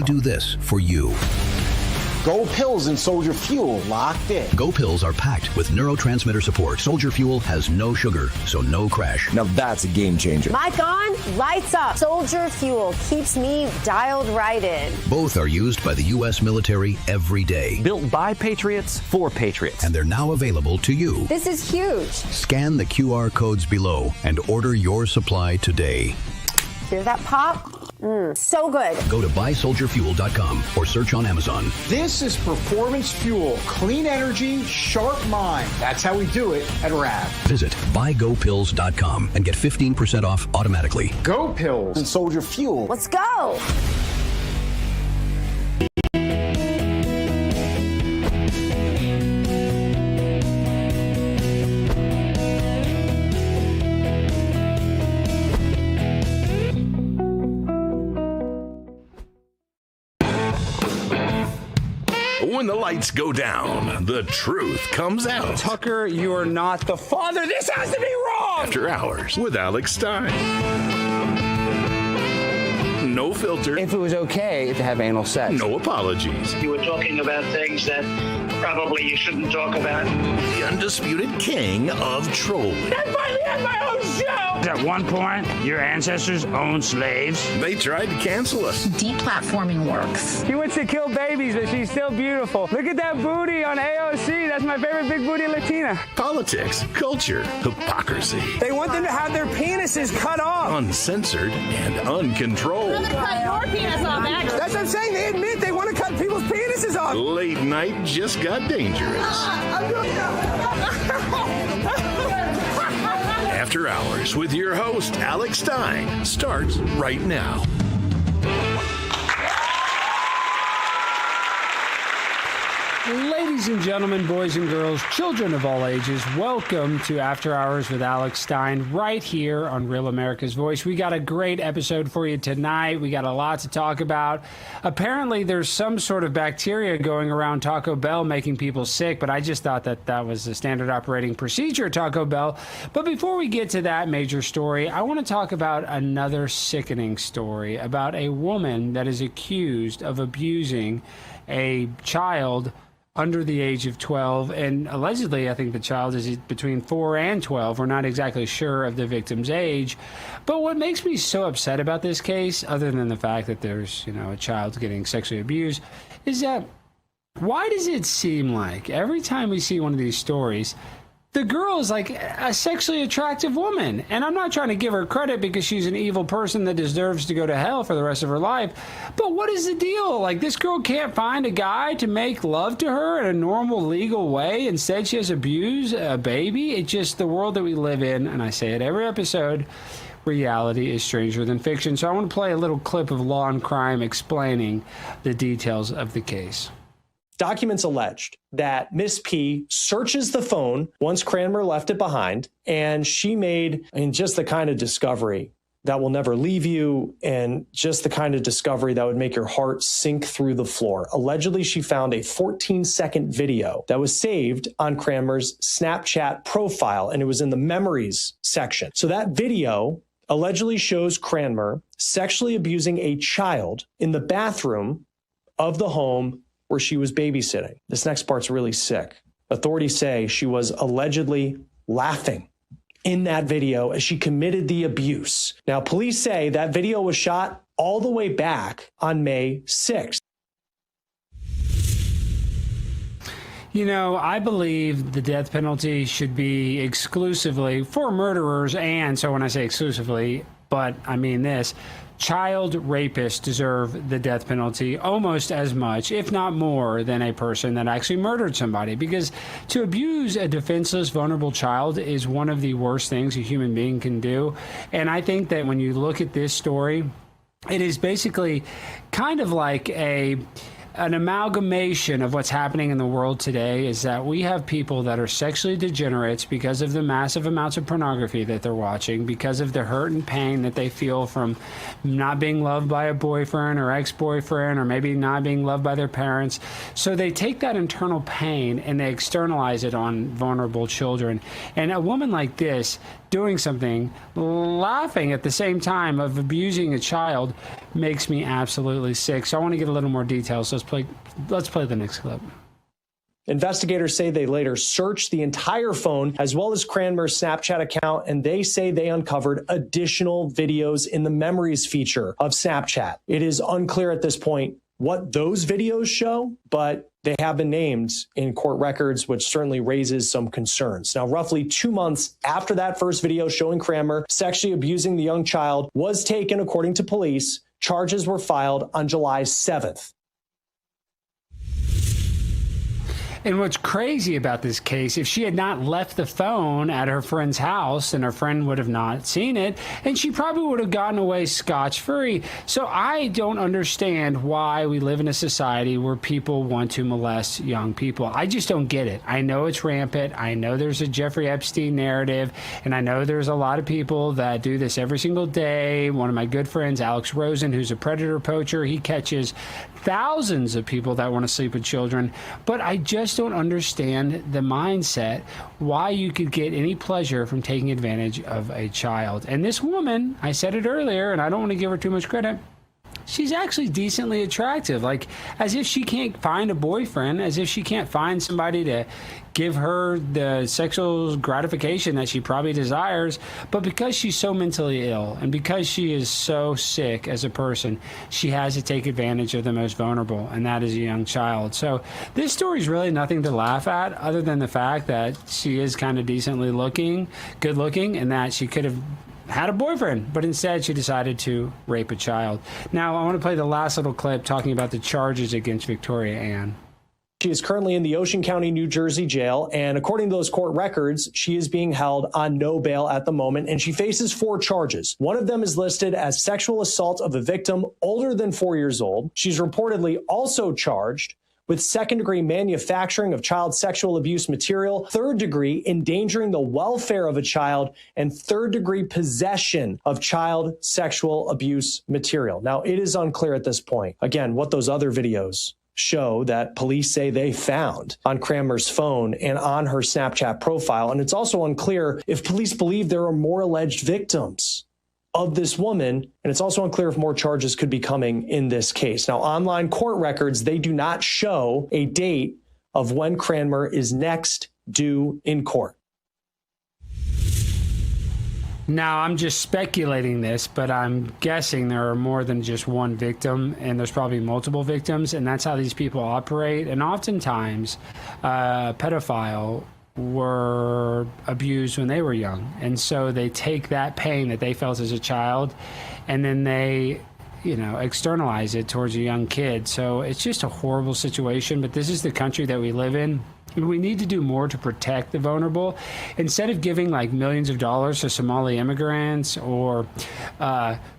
do this for you. Go Pills and Soldier Fuel locked in. Go Pills are packed with neurotransmitter support. Soldier Fuel has no sugar, so no crash. Now that's a game changer. Mic on, lights up. Soldier Fuel keeps me dialed right in. Both are used by the U.S. military every day. Built by Patriots for Patriots. And they're now available to you. This is huge. Scan the QR codes below and order your supply today. Hear that pop? So good. Go to buysoldierfuel.com or search on Amazon. This is performance fuel. Clean energy, sharp mind. That's how we do it at RAV. Visit buygopills.com and get 15% off automatically. Go Pills And Soldier Fuel. Let's go. When the lights go down, the truth comes out. Tucker, you are not the father. This has to be wrong! After Hours with Alex Stein. No filter. If it was okay to have anal sex. No apologies. You were talking about things that probably you shouldn't talk about. The undisputed king of trolling. I finally had my own show! At one point, your ancestors owned slaves. They tried to cancel us. Deplatforming works. She wants to kill babies, but she's still beautiful. Look at that booty on AOC. That's my favorite big booty Latina. Politics, culture, hypocrisy. They want them to have their penises cut off. Uncensored and uncontrolled. Cut your penis off, actually. That's what I'm saying. They admit they want to cut people's penises off. Late night just got dangerous. After Hours with your host, Alex Stein, starts right now. Ladies and gentlemen, boys and girls, children of all ages, welcome to After Hours with Alex Stein right here on Real America's Voice. We got a great episode for you tonight. We got a lot to talk about. Apparently, there's some sort of bacteria going around Taco Bell making people sick, but I just thought that was a standard operating procedure at Taco Bell. But before we get to that major story, I want to talk about another sickening story about a woman that is accused of abusing a child under the age of 12, and allegedly I think the child is between 4 and 12. We're not exactly sure of the victim's age. But what makes me so upset about this case, other than the fact that there's, a child getting sexually abused, is that why does it seem like every time we see one of these stories, the girl is like a sexually attractive woman? And I'm not trying to give her credit because she's an evil person that deserves to go to hell for the rest of her life. But what is the deal? Like, this girl can't find a guy to make love to her in a normal, legal way. Instead, she has abused a baby. It's just the world that we live in. And I say it every episode. Reality is stranger than fiction. So I want to play a little clip of Law and Crime explaining the details of the case. Documents alleged that Miss P searches the phone once Cranmer left it behind, and she made just the kind of discovery that will never leave you, and just the kind of discovery that would make your heart sink through the floor. Allegedly, she found a 14-second video that was saved on Cranmer's Snapchat profile, and it was in the memories section. So that video allegedly shows Cranmer sexually abusing a child in the bathroom of the home where she was babysitting. This next part's really sick. Authorities say she was allegedly laughing in that video as she committed the abuse. Now, police say that video was shot all the way back on May 6th. I believe the death penalty should be exclusively for murderers, and so when I say exclusively, but I mean this, child rapists deserve the death penalty almost as much, if not more, than a person that actually murdered somebody. Because to abuse a defenseless, vulnerable child is one of the worst things a human being can do. And I think that when you look at this story, it is basically kind of like an amalgamation of what's happening in the world today. Is that we have people that are sexually degenerates because of the massive amounts of pornography that they're watching, because of the hurt and pain that they feel from not being loved by a boyfriend or ex-boyfriend, or maybe not being loved by their parents. So they take that internal pain and they externalize it on vulnerable children. And a woman like this doing something, laughing at the same time of abusing a child makes me absolutely sick. So I want to get a little more details. So let's play the next clip. Investigators say they later searched the entire phone as well as Cranmer's Snapchat account, and they say they uncovered additional videos in the memories feature of Snapchat. It is unclear at this point what those videos show, but they have been named in court records, which certainly raises some concerns. Now, roughly 2 months after that first video showing Cranmer sexually abusing the young child was taken, according to police, charges were filed on July 7th. And what's crazy about this case, if she had not left the phone at her friend's house, then her friend would have not seen it, and she probably would have gotten away scotch-free. So I don't understand why we live in a society where people want to molest young people. I just don't get it. I know it's rampant. I know there's a Jeffrey Epstein narrative, and I know there's a lot of people that do this every single day. One of my good friends, Alex Rosen, who's a predator poacher, he catches thousands of people that want to sleep with children, but I just don't understand the mindset why you could get any pleasure from taking advantage of a child. And this woman, I said it earlier, and I don't want to give her too much credit, she's actually decently attractive, like as if she can't find a boyfriend, as if she can't find somebody to give her the sexual gratification that she probably desires. But because she's so mentally ill and because she is so sick as a person, she has to take advantage of the most vulnerable, and that is a young child. So this story is really nothing to laugh at other than the fact that she is kind of decently looking, good looking, and that she could have had a boyfriend, but instead she decided to rape a child. Now, I want to play the last little clip talking about the charges against Victoria Anne. She is currently in the Ocean County, New Jersey jail, and according to those court records, she is being held on no bail at the moment, and she faces 4 charges. One of them is listed as sexual assault of a victim older than 4 years old. She's reportedly also charged with second-degree manufacturing of child sexual abuse material, third-degree endangering the welfare of a child, and third-degree possession of child sexual abuse material. Now, it is unclear at this point, again, what those other videos show that police say they found on Cranmer's phone and on her Snapchat profile. And it's also unclear if police believe there are more alleged victims of this woman, and it's also unclear if more charges could be coming in this case. Now, online court records, they do not show a date of when Cranmer is next due in court. Now, I'm just speculating this, but I'm guessing there are more than just one victim, and there's probably multiple victims, and that's how these people operate. And oftentimes, pedophile were abused when they were young, and so they take that pain that they felt as a child, and then they externalize it towards a young kid. So it's just a horrible situation, but this is the country that we live in. We need to do more to protect the vulnerable. Instead of giving like millions of dollars to Somali immigrants or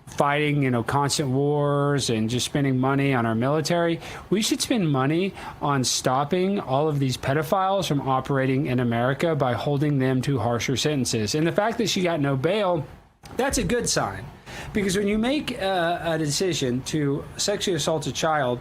fighting, constant wars and just spending money on our military, we should spend money on stopping all of these pedophiles from operating in America by holding them to harsher sentences. And the fact that she got no bail, that's a good sign. Because when you make a decision to sexually assault a child,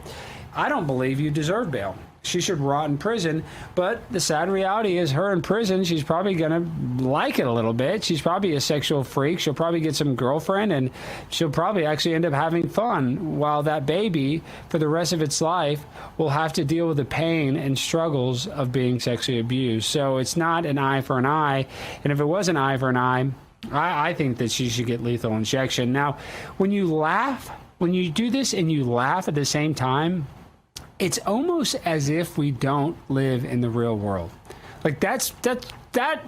I don't believe you deserve bail. She should rot in prison. But the sad reality is her in prison, she's probably going to like it a little bit. She's probably a sexual freak. She'll probably get some girlfriend, and she'll probably actually end up having fun, while that baby, for the rest of its life, will have to deal with the pain and struggles of being sexually abused. So it's not an eye for an eye. And if it was an eye for an eye, I think that she should get lethal injection. Now, when you do this and you laugh at the same time, it's almost as if we don't live in the real world. Like that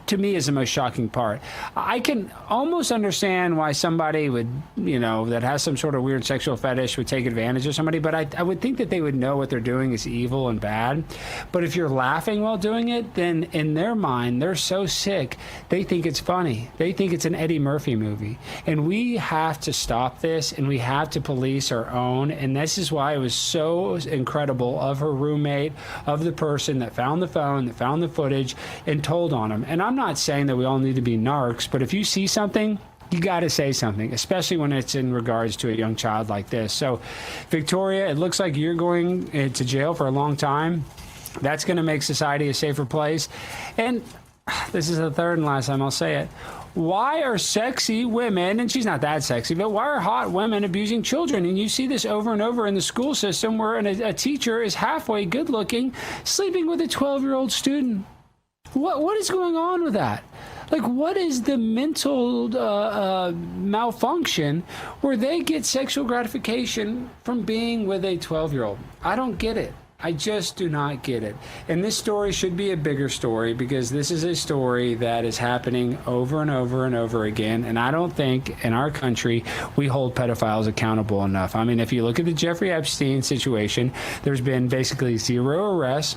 to me is the most shocking part. I can almost understand why somebody would, that has some sort of weird sexual fetish would take advantage of somebody, but I would think that they would know what they're doing is evil and bad. But if you're laughing while doing it, then in their mind, they're so sick, they think it's funny. They think it's an Eddie Murphy movie. And we have to stop this, and we have to police our own. And this is why it was so incredible of her roommate, of the person that found the phone, that found the footage, and told on him. And I'm not saying that we all need to be narcs, but if you see something, you got to say something, especially when it's in regards to a young child like this. So, Victoria, it looks like you're going to jail for a long time. That's going to make society a safer place. And this is the third and last time I'll say it. why are sexy women, and she's not that sexy, but why are hot women abusing children? And you see this over and over in the school system where a teacher is halfway good looking, sleeping with a 12-year-old student. What is going on with that? Like, what is the mental malfunction where they get sexual gratification from being with a 12-year-old? I don't get it. I just do not get it. And this story should be a bigger story because this is a story that is happening over and over and over again. And I don't think in our country we hold pedophiles accountable enough. I mean, if you look at the Jeffrey Epstein situation, there's been basically 0 arrests.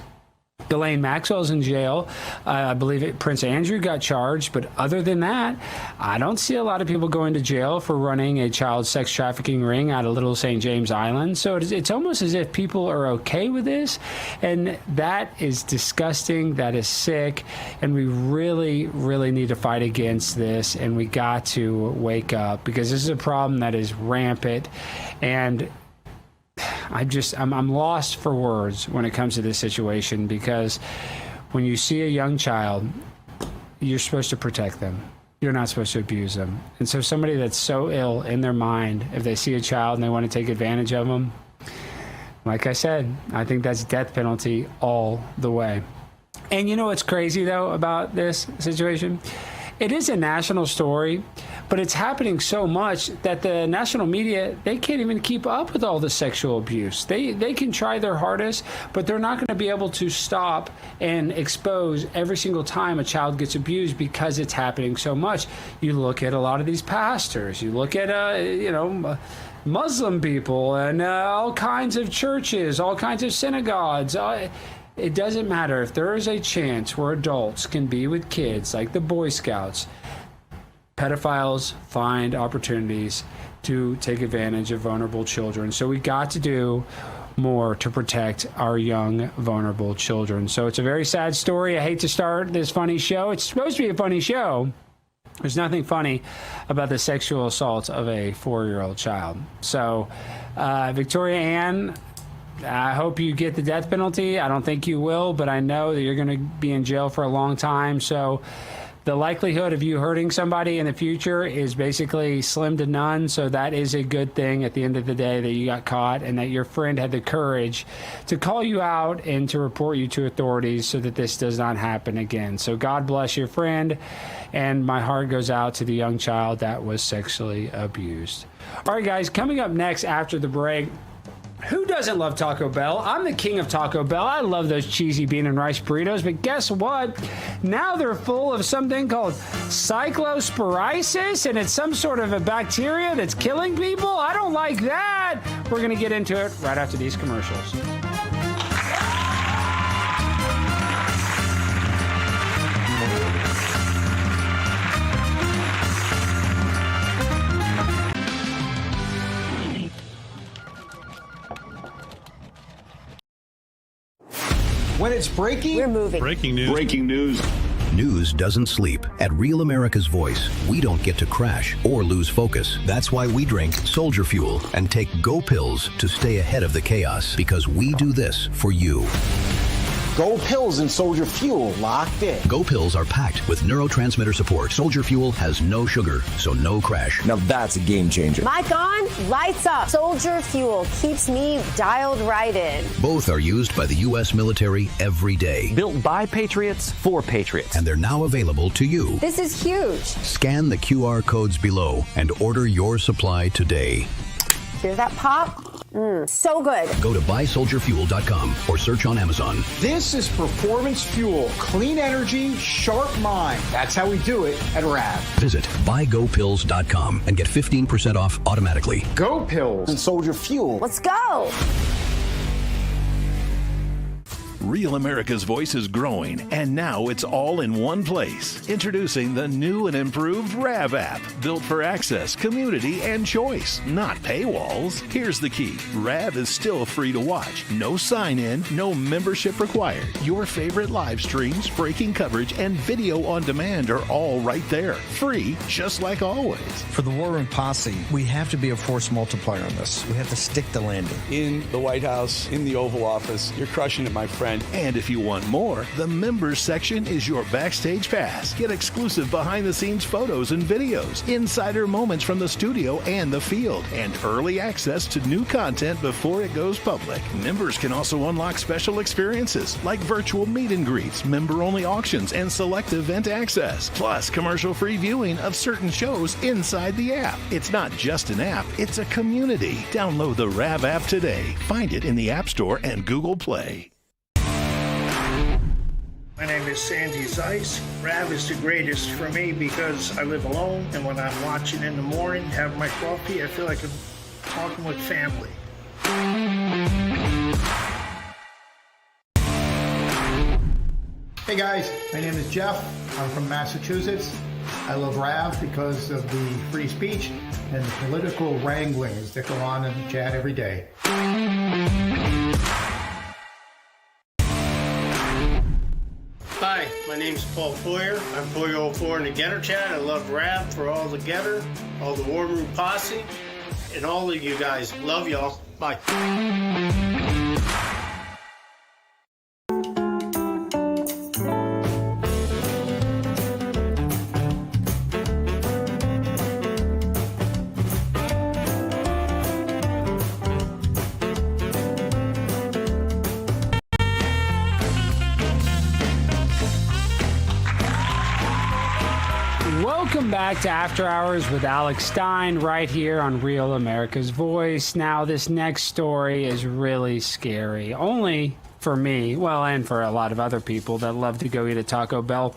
Ghislaine Maxwell's in jail. I believe Prince Andrew got charged. But other than that, I don't see a lot of people going to jail for running a child sex trafficking ring out of Little St. James Island. So it's almost as if people are okay with this. And that is disgusting. That is sick. And we really, really need to fight against this. And we got to wake up because this is a problem that is rampant. And I'm lost for words when it comes to this situation because when you see a young child, you're supposed to protect them. You're not supposed to abuse them. And so somebody that's so ill in their mind, if they see a child and they want to take advantage of them, like I said, I think that's death penalty all the way. And you know what's crazy, though, about this situation? It is a national story, but it's happening so much that the national media, they can't even keep up with all the sexual abuse. They can try their hardest, but they're not going to be able to stop and expose every single time a child gets abused because it's happening so much. You look at a lot of these pastors, you look at, Muslim people and all kinds of churches, all kinds of synagogues. It doesn't matter if there is a chance where adults can be with kids like the Boy Scouts. Pedophiles find opportunities to take advantage of vulnerable children. So we got to do more to protect our young, vulnerable children. So it's a very sad story. I hate to start this funny show. It's supposed to be a funny show. There's nothing funny about the sexual assault of a 4-year-old child. So, Victoria Anne, I hope you get the death penalty. I don't think you will, but I know that you're going to be in jail for a long time. So the likelihood of you hurting somebody in the future is basically slim to none. So that is a good thing at the end of the day that you got caught and that your friend had the courage to call you out and to report you to authorities so that this does not happen again. So God bless your friend. And my heart goes out to the young child that was sexually abused. All right, guys, coming up next after the break, who doesn't love Taco Bell? I'm the king of Taco Bell. I love those cheesy bean and rice burritos, but guess what? Now they're full of something called Cyclosporiasis, and it's some sort of a bacteria that's killing people. I don't like that. We're going to get into it right after these commercials. When it's breaking, we're moving. Breaking news. Breaking news. News doesn't sleep. At Real America's Voice, we don't get to crash or lose focus. That's why we drink Soldier Fuel and take Go Pills to stay ahead of the chaos, because we do this for you. Go Pills and Soldier Fuel locked in. Go Pills are packed with neurotransmitter support. Soldier Fuel has no sugar, so no crash. Now that's a game changer. Mic on, lights up. Soldier Fuel keeps me dialed right in. Both are used by the U.S. military every day. Built by patriots for patriots. And they're now available to you. This is huge. Scan the QR codes below and order your supply today. Hear that pop? So good. Go to buysoldierfuel.com or search on Amazon. this is performance fuel. Clean energy, sharp mind. That's how we do it at RAV. Visit buygopills.com and get 15% off automatically. Go Pills And Soldier Fuel. Let's go. Real America's Voice is growing, and now it's all in one place. Introducing the new and improved RAV app, built for access, community, and choice, not paywalls. Here's the key. RAV is still free to watch. No sign-in, no membership required. Your favorite live streams, breaking coverage, and video on demand are all right there. Free, just like always. For the War Room Posse, we have to be a force multiplier on this. We have to stick the landing. In the White House, in the Oval Office, you're crushing it, my friend. friend. And if you want more, the members section is your backstage pass. Get exclusive behind-the-scenes photos and videos, insider moments from the studio and the field, and early access to new content before it goes public. Members can also unlock special experiences like virtual meet and greets, member-only auctions, and select event access, plus commercial-free viewing of certain shows inside the app. It's not just an app, it's a community. Download the RAV app today. Find it in the App Store and Google Play. My name is Sandy Zeiss. RAV is the greatest for me because I live alone, and when I'm watching in the morning, have my coffee, I feel like I'm talking with family. Hey guys, my name is Jeff. I'm from Massachusetts. I love RAV because of the free speech and the political wranglings that go on in the chat every day. Hi, my name's Paul Poyer. I'm Poyer04 in the Getter chat. I love RAV for all the Getter, all the War Room Posse, and all of you guys. Love y'all. Bye. Welcome back to After Hours with Alex Stein right here on Real America's Voice. Now, this next story is really scary. Only for me, well, and for a lot of other people that love to go eat at Taco Bell.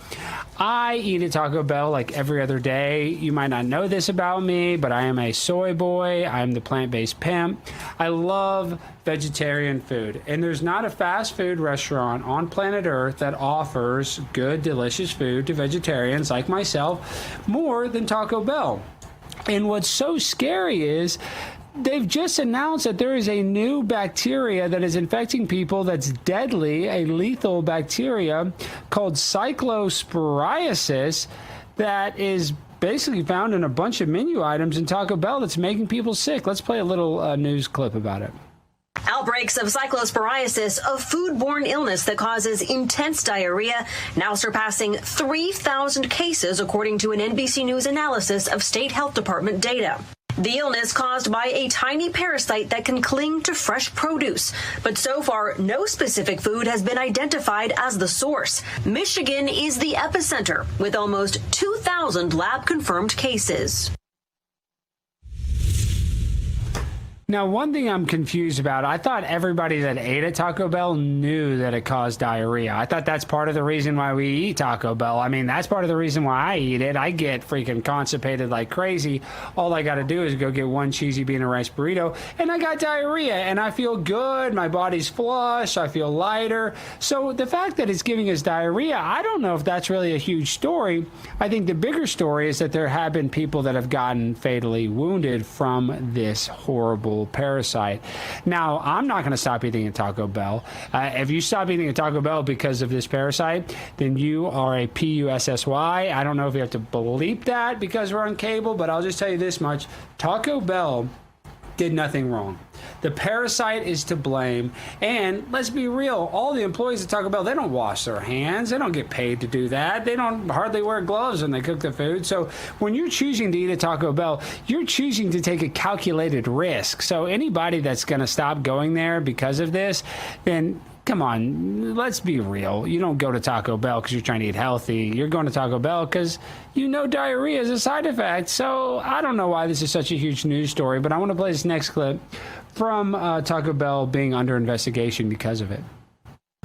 I eat at Taco Bell like every other day. You might not know this about me, but I am a soy boy. I'm the plant-based pimp. I love vegetarian food. And there's not a fast food restaurant on planet Earth that offers good, delicious food to vegetarians like myself more than Taco Bell. And what's so scary is they've just announced that there is a new bacteria that is infecting people that's deadly, a lethal bacteria called Cyclosporiasis that is basically found in a bunch of menu items in Taco Bell that's making people sick. Let's play a little news clip about it. Outbreaks of cyclosporiasis, a foodborne illness that causes intense diarrhea, now surpassing 3,000 cases, according to an NBC News analysis of state health department data. The illness caused by a tiny parasite that can cling to fresh produce. But so far, no specific food has been identified as the source. Michigan is the epicenter, with almost 2,000 lab-confirmed cases. Now, one thing I'm confused about, I thought everybody that ate at Taco Bell knew that it caused diarrhea. I thought that's part of the reason why we eat Taco Bell. I mean, that's part of the reason why I eat it. I get freaking constipated like crazy. All I got to do is go get one cheesy bean and rice burrito, and I got diarrhea, and I feel good. My body's flush. I feel lighter. So the fact that it's giving us diarrhea, I don't know if that's really a huge story. I think the bigger story is that there have been people that have gotten fatally wounded from this horrible parasite. Now, I'm not going to stop eating at Taco Bell. If you stop eating at Taco Bell because of this parasite, then you are a PUSSY. I don't know if you have to bleep that because we're on cable, but I'll just tell you this much. Taco Bell did nothing wrong. The parasite is to blame. And let's be real, all the employees at Taco Bell, they don't wash their hands. They don't get paid to do that. They don't hardly wear gloves when they cook the food. So when you're choosing to eat at Taco Bell, you're choosing to take a calculated risk. So anybody that's going to stop going there because of this, then come on, let's be real. You don't go to Taco Bell because you're trying to eat healthy. You're going to Taco Bell because you know diarrhea is a side effect. So I don't know why this is such a huge news story, but I want to play this next clip from Taco Bell being under investigation because of it.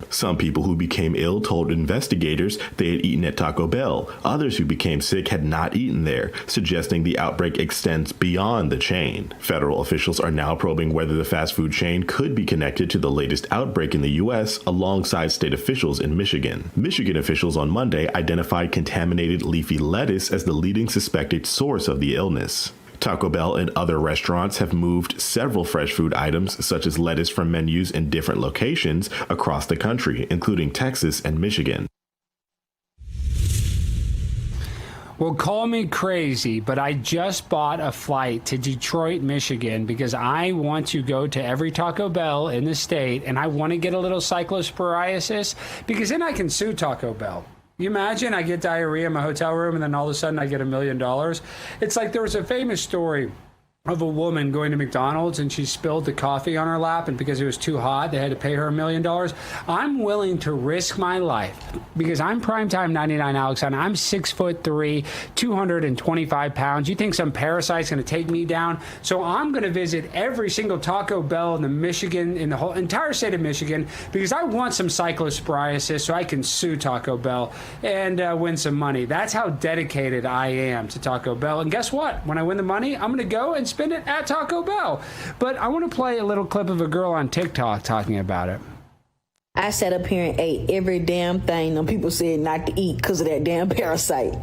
Some people who became ill told investigators they had eaten at Taco Bell. Others who became sick had not eaten there, suggesting the outbreak extends beyond the chain. Federal officials are now probing whether the fast food chain could be connected to the latest outbreak in the U.S. alongside state officials in Michigan. Michigan officials on Monday identified contaminated leafy lettuce as the leading suspected source of the illness. Taco Bell and other restaurants have moved several fresh food items, such as lettuce, from menus in different locations across the country, including Texas and Michigan. Well, call me crazy, but I just bought a flight to Detroit, Michigan, because I want to go to every Taco Bell in the state, and I want to get a little cyclosporiasis, because then I can sue Taco Bell. You imagine I get diarrhea in my hotel room, and then all of a sudden I get $1 million? It's like there was a famous story of a woman going to McDonald's and she spilled the coffee on her lap, and because it was too hot, they had to pay her $1 million. I'm willing to risk my life because I'm primetime 99 Alex, and I'm 6'3", 225 pounds. You think some parasite's going to take me down? So I'm going to visit every single Taco Bell in the whole entire state of Michigan, because I want some cyclosporiasis so I can sue Taco Bell and win some money. That's how dedicated I am to Taco Bell. And guess what? When I win the money, I'm going to go and spend it at Taco Bell. But I want to play a little clip of a girl on TikTok talking about it. I sat up here and ate every damn thing them people said not to eat because of that damn parasite.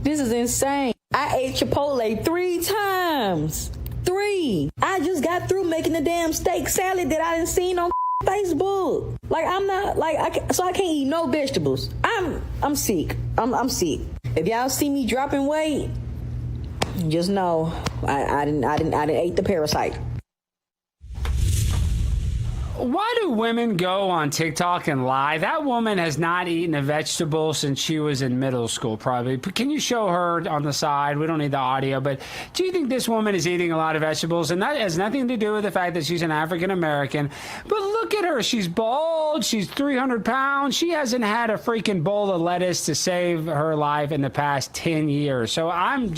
This is insane. I ate Chipotle 3 times. 3. I just got through making the damn steak salad that I didn't see on Facebook. Like, I'm not, like, I can't eat no vegetables. I'm sick. I'm sick. If y'all see me dropping weight, just know I didn't eat the parasite. Why do women go on TikTok and lie? That woman has not eaten a vegetable since she was in middle school, probably. Can you show her on the side? We don't need the audio, but do you think this woman is eating a lot of vegetables? And that has nothing to do with the fact that she's an African American. But look at her. She's bald. She's 300 pounds. She hasn't had a freaking bowl of lettuce to save her life in the past 10 years. So I'm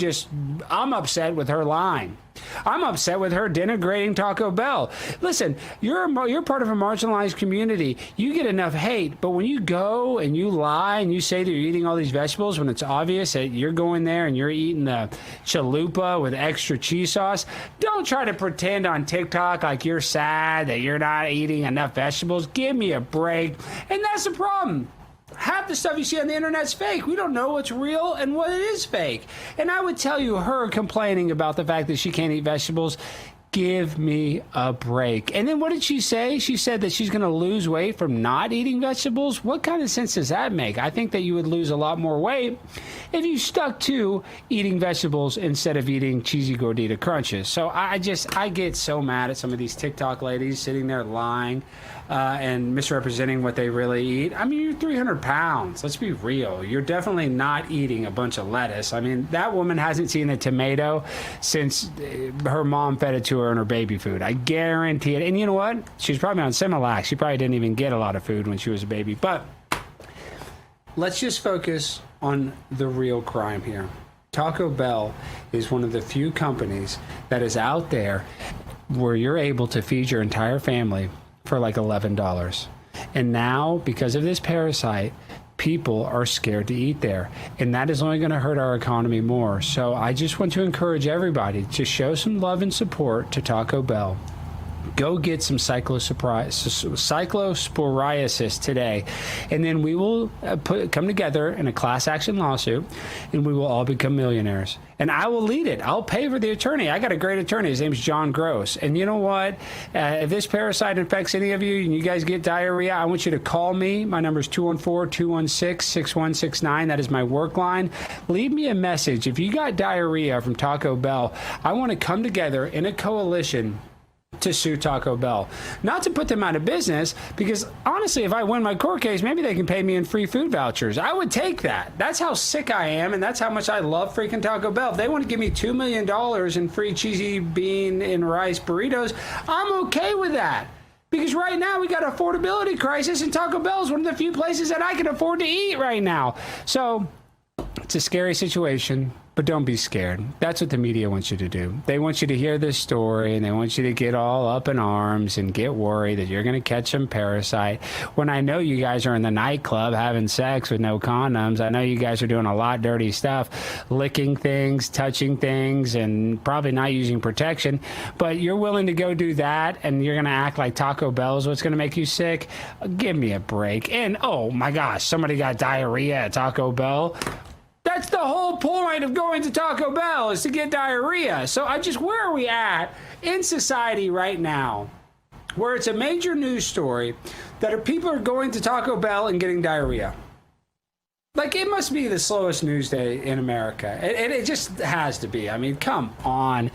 upset with her lying. I'm upset with her denigrating Taco Bell. Listen, you're part of a marginalized community. You get enough hate, but when you go and you lie and you say that you're eating all these vegetables when it's obvious that you're going there and you're eating the chalupa with extra cheese sauce, don't try to pretend on TikTok like you're sad that you're not eating enough vegetables. Give me a break. And that's the problem. Half the stuff you see on the internet's fake. We don't know what's real and what is fake. And I would tell you, her complaining about the fact that she can't eat vegetables, give me a break. And then what did she say? She said that she's going to lose weight from not eating vegetables. What kind of sense does that make? I think that you would lose a lot more weight if you stuck to eating vegetables instead of eating cheesy gordita crunches. So I get so mad at some of these TikTok ladies sitting there lying and misrepresenting what they really eat. I mean, you're 300 pounds. Let's be real. You're definitely not eating a bunch of lettuce. I mean, that woman hasn't seen a tomato since her mom fed it to her in her baby food. I guarantee it. And you know what? She's probably on Similac. She probably didn't even get a lot of food when she was a baby. But let's just focus on the real crime here. Taco Bell is one of the few companies that is out there where you're able to feed your entire family for like $11. And now, because of this parasite, people are scared to eat there. And that is only going to hurt our economy more. So I just want to encourage everybody to show some love and support to Taco Bell. Go get some cyclosporiasis today, and then we will come together in a class action lawsuit, and we will all become millionaires. And I will lead it. I'll pay for the attorney. I got a great attorney. His name's John Gross. And you know what? If this parasite infects any of you and you guys get diarrhea, I want you to call me. My number is 214-216-6169. That is my work line. Leave me a message. If you got diarrhea from Taco Bell, I want to come together in a coalition to sue Taco Bell. Not to put them out of business, because honestly, if I win my court case, maybe they can pay me in free food vouchers. I would take that. That's how sick I am, and that's how much I love freaking Taco Bell. If they want to give me $2 million in free cheesy bean and rice burritos, I'm okay with that. Because right now we got an affordability crisis, and Taco Bell is one of the few places that I can afford to eat right now. So it's a scary situation. But don't be scared. That's what the media wants you to do. They want you to hear this story, and they want you to get all up in arms and get worried that you're going to catch some parasite. When I know you guys are in the nightclub having sex with no condoms, I know you guys are doing a lot of dirty stuff, licking things, touching things, and probably not using protection. But you're willing to go do that, and you're going to act like Taco Bell is what's going to make you sick? Give me a break. And, oh, my gosh, somebody got diarrhea at Taco Bell. That's the whole point of going to Taco Bell, is to get diarrhea. So where are we at in society right now, where it's a major news story that people are going to Taco Bell and getting diarrhea? like, it must be the slowest news day in America. It just has to be. I mean, come on.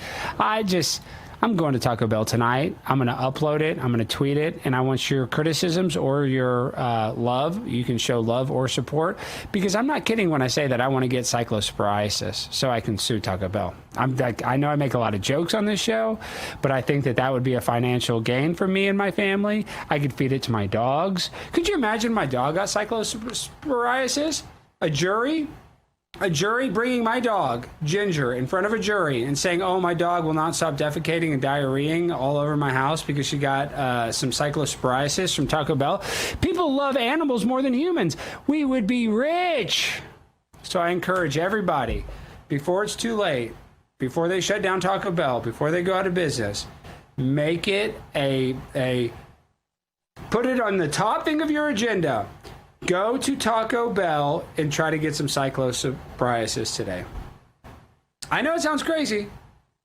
I'm going to Taco Bell tonight. I'm going to upload it. I'm going to tweet it. And I want your criticisms or your love. You can show love or support. Because I'm not kidding when I say that I want to get cyclosporiasis so I can sue Taco Bell. I know I make a lot of jokes on this show, but I think that would be a financial gain for me and my family. I could feed it to my dogs. Could you imagine my dog got cyclosporiasis? A jury bringing my dog, Ginger, in front of a jury and saying, oh, my dog will not stop defecating and diarrheaing all over my house because she got some cyclosporiasis from Taco Bell. People love animals more than humans. We would be rich. So I encourage everybody, before it's too late, before they shut down Taco Bell, before they go out of business, make it put it on the top thing of your agenda. Go to Taco Bell and try to get some cyclosporiasis today. I know it sounds crazy,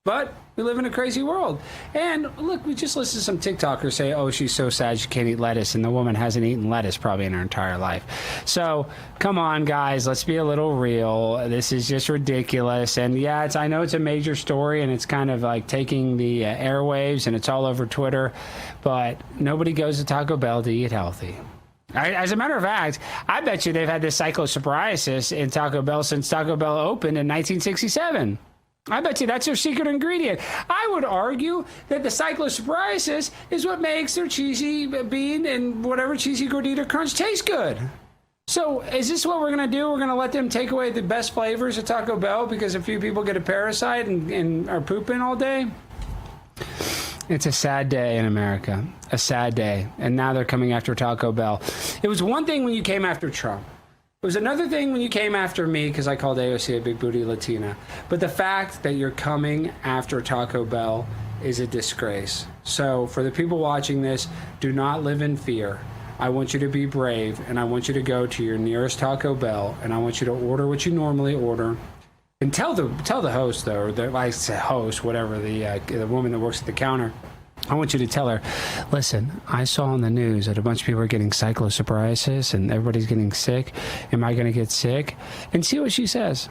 but we live in a crazy world. And look, we just listened to some TikTokers say, oh, she's so sad she can't eat lettuce, and the woman hasn't eaten lettuce probably in her entire life. So come on, guys, let's be a little real. This is just ridiculous. And yeah, I know it's a major story, and it's kind of like taking the airwaves, and it's all over Twitter, but nobody goes to Taco Bell to eat healthy. As a matter of fact, I bet you they've had this cyclosporiasis in Taco Bell since Taco Bell opened in 1967. I bet you that's their secret ingredient. I would argue that the cyclosporiasis is what makes their cheesy bean and whatever cheesy gordita crunch taste good. So is this what we're going to do? We're going to let them take away the best flavors of Taco Bell because a few people get a parasite and are pooping all day? It's a sad day in America, a sad day. And now they're coming after Taco Bell. It was one thing when you came after Trump. It was another thing when you came after me because I called AOC a big booty Latina. But the fact that you're coming after Taco Bell is a disgrace. So for the people watching this, do not live in fear. I want you to be brave, and I want you to go to your nearest Taco Bell, and I want you to order what you normally order. And tell the host, though, or I say host, whatever, the woman that works at the counter, I want you to tell her, listen, I saw on the news that a bunch of people are getting cyclosporiasis and everybody's getting sick. Am I going to get sick? And see what she says.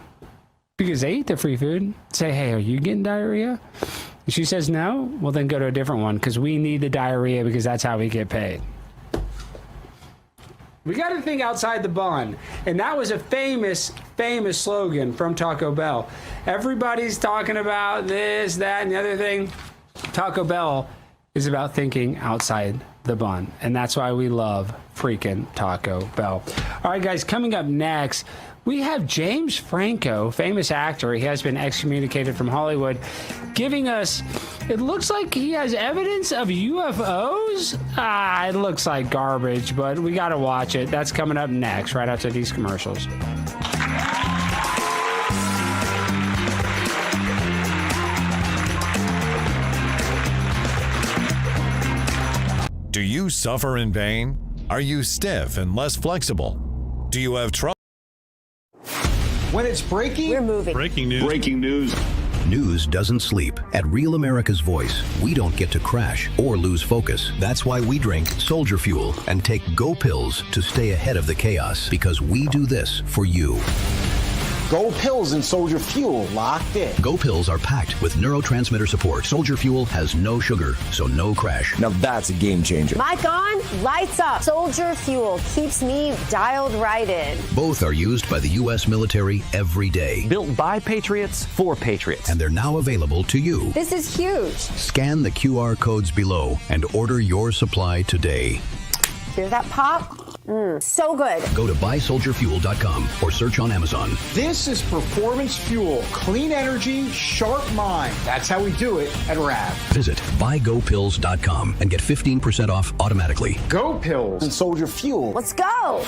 Because they eat the free food. Say, hey, are you getting diarrhea? If she says no, well, then go to a different one because we need the diarrhea because that's how we get paid. We got to think outside the bun. And that was a famous slogan from Taco Bell. Everybody's talking about this, that, and the other thing. Taco Bell is about thinking outside the bun. And that's why we love freaking Taco Bell. All right, guys, coming up next, we have James Franco, famous actor. He has been excommunicated from Hollywood, giving us, it looks like he has evidence of UFOs. It looks like garbage, but we got to watch it. That's coming up next, right after these commercials. Do you suffer in pain? Are you stiff and less flexible? Do you have trouble? When it's breaking, we're moving. Breaking news. Breaking news. News doesn't sleep. At Real America's Voice, we don't get to crash or lose focus. That's why we drink Soldier Fuel and take Go Pills to stay ahead of the chaos, because we do this for you. Go Pills and Soldier Fuel locked in. Go Pills are packed with neurotransmitter support. Soldier Fuel has no sugar, so no crash. Now that's a game changer. Mic on, lights up. Soldier Fuel keeps me dialed right in. Both are used by the U.S. military every day. Built by Patriots for Patriots. And they're now available to you. This is huge. Scan the QR codes below and order your supply today. Hear that pop? So good. Go to buysoldierfuel.com or search on Amazon. This is performance fuel. Clean energy, sharp mind. That's how we do it at RAV. Visit buygopills.com and get 15% off automatically. Go Pills and Soldier Fuel. Let's go.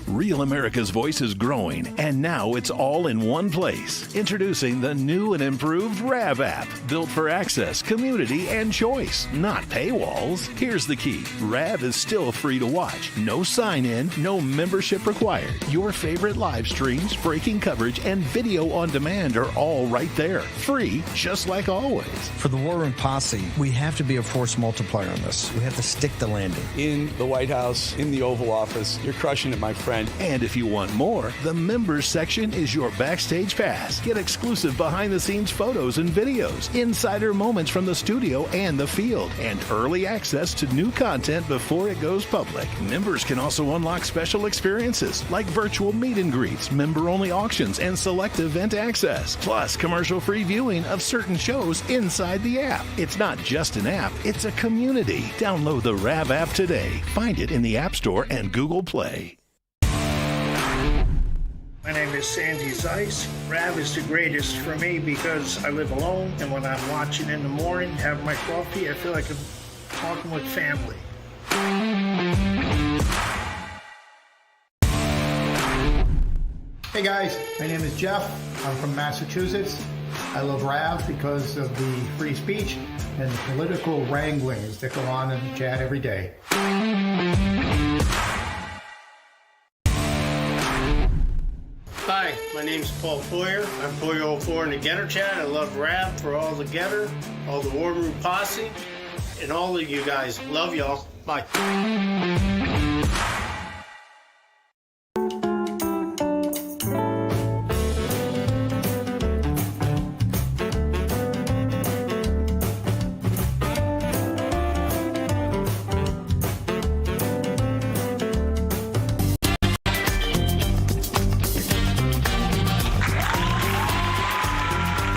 Real America's Voice is growing, and now it's all in one place. Introducing the new and improved RAV app, built for access, community, and choice, not paywalls. Here's the key. RAV is still free to watch. No sign-in, no membership required. Your favorite live streams, breaking coverage, and video on demand are all right there. Free, just like always. For the War Room Posse, we have to be a force multiplier on this. We have to stick the landing. In the White House, in the Oval Office, you're crushing it, my friend. And if you want more, the members section is your backstage pass. Get exclusive behind-the-scenes photos and videos, insider moments from the studio and the field, and early access to new content before it goes public. Members can also unlock special experiences like virtual meet and greets, member-only auctions, and select event access, plus commercial-free viewing of certain shows inside the app. It's not just an app, it's a community. Download the RAV app today. Find it in the App Store and Google Play. My name is Sandy Zeiss. RAV is the greatest for me because I live alone, and when I'm watching in the morning, have my coffee, I feel like I'm talking with family. Hey guys, my name is Jeff. I'm from Massachusetts. I love RAV because of the free speech and the political wranglings that go on in the chat every day. Hi, my name's Paul Poyer. I'm Poyer04 in the Getter Chat. I love RAV for all the Getter, all the War Room Posse, and all of you guys. Love y'all. Bye.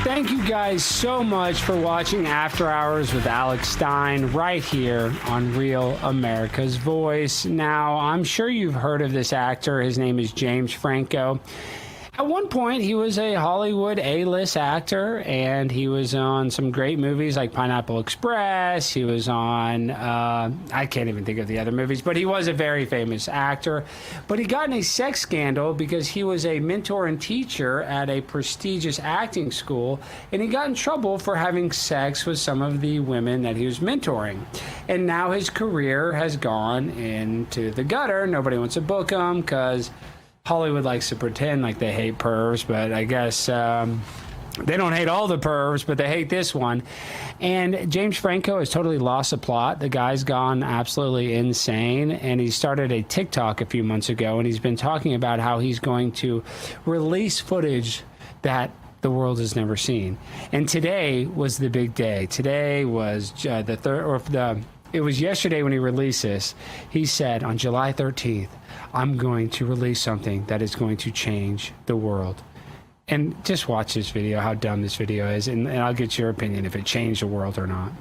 Thank you guys so much for watching After Hours with Alex Stein right here on Real America's Voice. Now, I'm sure you've heard of this actor. His name is James Franco. At one point, he was a Hollywood A-list actor, and he was on some great movies like Pineapple Express. He was on, I can't even think of the other movies, but he was a very famous actor. But he got in a sex scandal because he was a mentor and teacher at a prestigious acting school, and he got in trouble for having sex with some of the women that he was mentoring. And now his career has gone into the gutter. Nobody wants to book him because Hollywood likes to pretend like they hate pervs, but I guess they don't hate all the pervs, but they hate this one. And James Franco has totally lost the plot. The guy's gone absolutely insane, and he started a TikTok a few months ago, and he's been talking about how he's going to release footage that the world has never seen. And today was the big day. Today was the third, or it was yesterday when he released this. He said on July 13th, I'm going to release something that is going to change the world. And just watch this video, how dumb this video is, and I'll get your opinion if it changed the world or not.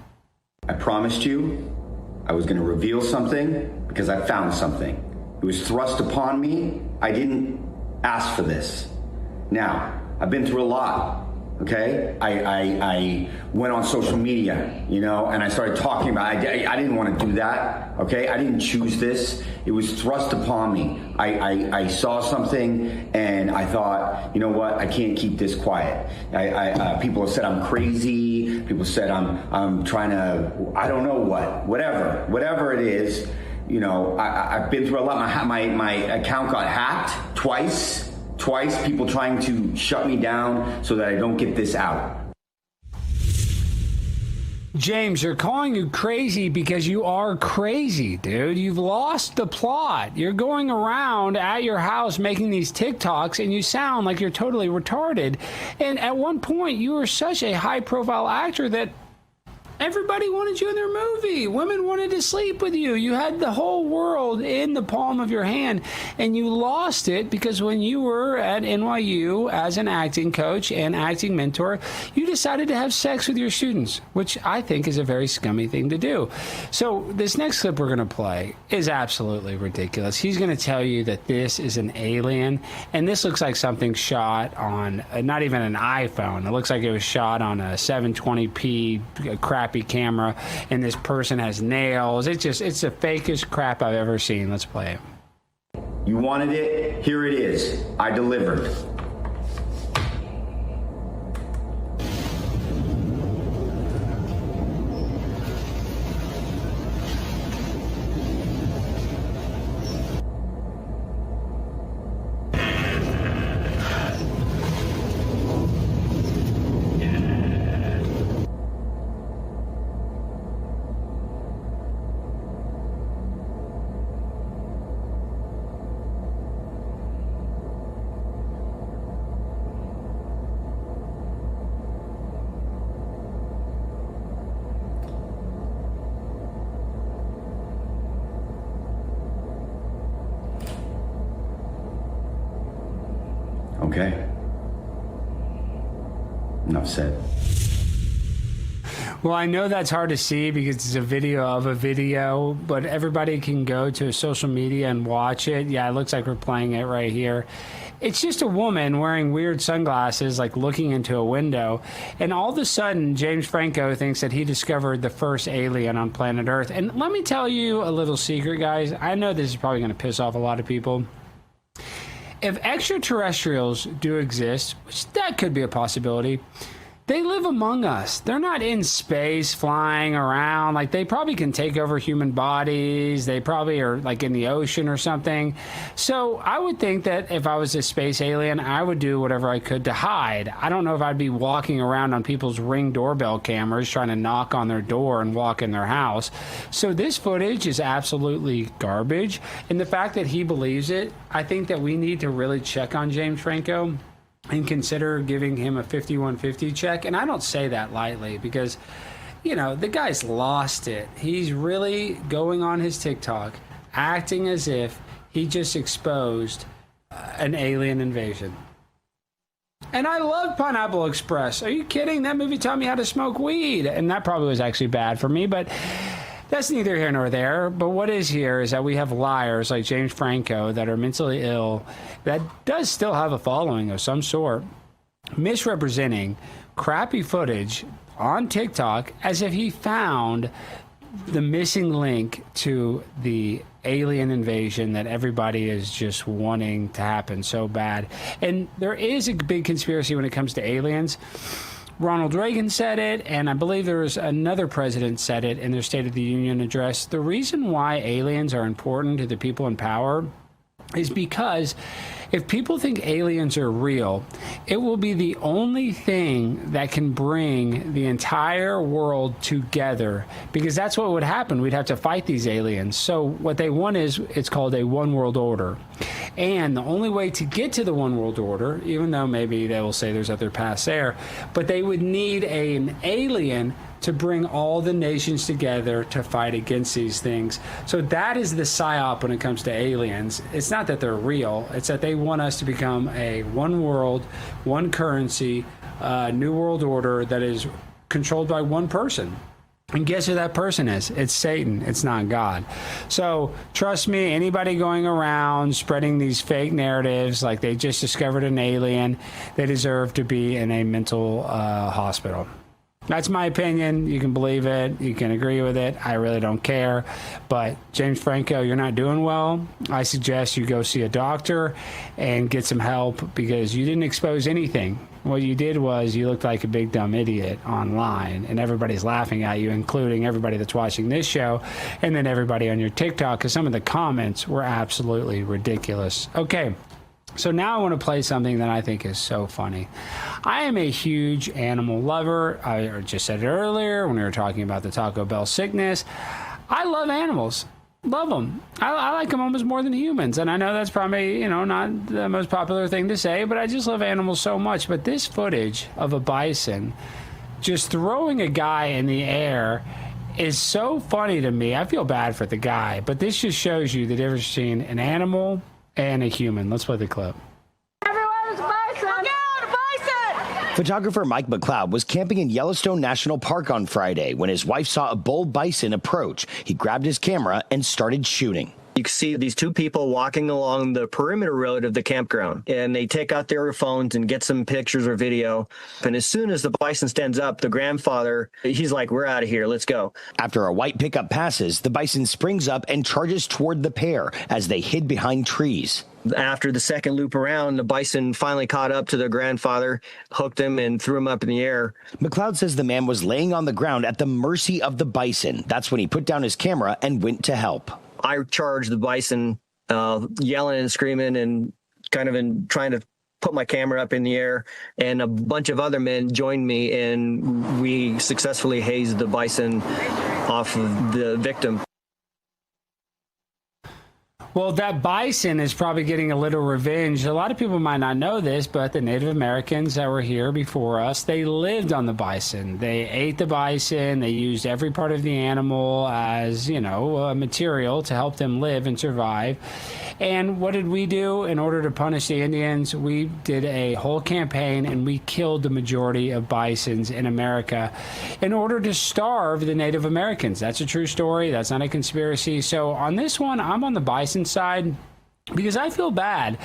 I promised you I was going to reveal something because I found something. It was thrust upon me. I didn't ask for this. Now, I've been through a lot. Okay, I went on social media, you know, and I started talking about it. I didn't want to do that. Okay, I didn't choose this. It was thrust upon me. I saw something and I thought, you know what, I can't keep this quiet. People have said I'm crazy. People said I'm trying to, I don't know whatever it is. You know, I've been through a lot. My account got hacked twice, people trying to shut me down so that I don't get this out. James, they're calling you crazy because you are crazy, dude. You've lost the plot. You're going around at your house making these TikToks, and you sound like you're totally retarded. And at one point, you were such a high-profile actor that everybody wanted you in their movie. Women wanted to sleep with you. You had the whole world in the palm of your hand, and you lost it because when you were at NYU as an acting coach and acting mentor, you decided to have sex with your students, which I think is a very scummy thing to do. So this next clip we're going to play is absolutely ridiculous. He's going to tell you that this is an alien, and this looks like something shot on not even an iPhone. It looks like it was shot on a 720p crappy camera, and this person has nails. It's the fakest crap I've ever seen. Let's play it. You wanted it, here it is. I delivered. Okay. Enough said. Well, I know that's hard to see because it's a video of a video, but everybody can go to social media and watch it. Yeah, it looks like we're playing it right here. It's just a woman wearing weird sunglasses, like looking into a window. And all of a sudden, James Franco thinks that he discovered the first alien on planet Earth. And let me tell you a little secret, guys. I know this is probably going to piss off a lot of people. If extraterrestrials do exist, which that could be a possibility, they live among us. They're not in space flying around. Like, they probably can take over human bodies. They probably are like in the ocean or something. So I would think that if I was a space alien, I would do whatever I could to hide. I don't know if I'd be walking around on people's Ring doorbell cameras trying to knock on their door and walk in their house. So this footage is absolutely garbage. And the fact that he believes it, I think that we need to really check on James Franco and consider giving him a 5150 check. And I don't say that lightly because, you know, the guy's lost it. He's really going on his TikTok, acting as if he just exposed an alien invasion. And I love Pineapple Express. Are you kidding? That movie taught me how to smoke weed. And that probably was actually bad for me, but that's neither here nor there. But what is here is that we have liars like James Franco that are mentally ill, that does still have a following of some sort, misrepresenting crappy footage on TikTok as if he found the missing link to the alien invasion that everybody is just wanting to happen so bad. And there is a big conspiracy when it comes to aliens. Ronald Reagan said it, and I believe there was another president said it in their State of the Union address. The reason why aliens are important to the people in power is because if people think aliens are real, it will be the only thing that can bring the entire world together, because that's what would happen. We'd have to fight these aliens. So what they want is, it's called a one world order. And the only way to get to the one world order, even though maybe they will say there's other paths there, but they would need an alien to bring all the nations together to fight against these things. So that is the psyop when it comes to aliens. It's not that they're real, it's that they want us to become a one world, one currency, new world order that is controlled by one person. And guess who that person is? It's Satan. It's not God. So trust me, anybody going around spreading these fake narratives like they just discovered an alien, they deserve to be in a mental hospital. That's my opinion. You can believe it. You can agree with it. I really don't care. But James Franco, you're not doing well. I suggest you go see a doctor and get some help, because you didn't expose anything. What you did was you looked like a big dumb idiot online, and everybody's laughing at you, including everybody that's watching this show, and then everybody on your TikTok, because some of the comments were absolutely ridiculous. Okay. So now I want to play something that I think is so funny. I am a huge animal lover. I just said it earlier when we were talking about the Taco Bell sickness. I love animals. Love them. I like them almost more than humans. And I know that's probably, not the most popular thing to say, but I just love animals so much. But this footage of a bison just throwing a guy in the air is so funny to me. I feel bad for the guy, but this just shows you the difference between an animal and a human. Let's play the clip. Photographer Mike McLeod was camping in Yellowstone National Park on Friday when his wife saw a bull bison approach. He grabbed his camera and started shooting. You can see these two people walking along the perimeter road of the campground, and they take out their phones and get some pictures or video. And as soon as the bison stands up, the grandfather, he's like, we're out of here. Let's go. After a white pickup passes, the bison springs up and charges toward the pair as they hid behind trees. After the second loop around, the bison finally caught up to their grandfather, hooked him, and threw him up in the air. McLeod says the man was laying on the ground at the mercy of the bison. That's when he put down his camera and went to help. I charged the bison, yelling and screaming and kind of trying to put my camera up in the air, and a bunch of other men joined me, and we successfully hazed the bison off of the victim. Well, that bison is probably getting a little revenge. A lot of people might not know this, but the Native Americans that were here before us, they lived on the bison. They ate the bison. They used every part of the animal as, material to help them live and survive. And what did we do in order to punish the Indians? We did a whole campaign, and we killed the majority of bisons in America in order to starve the Native Americans. That's a true story. That's not a conspiracy. So on this one, I'm on the bison side because I feel bad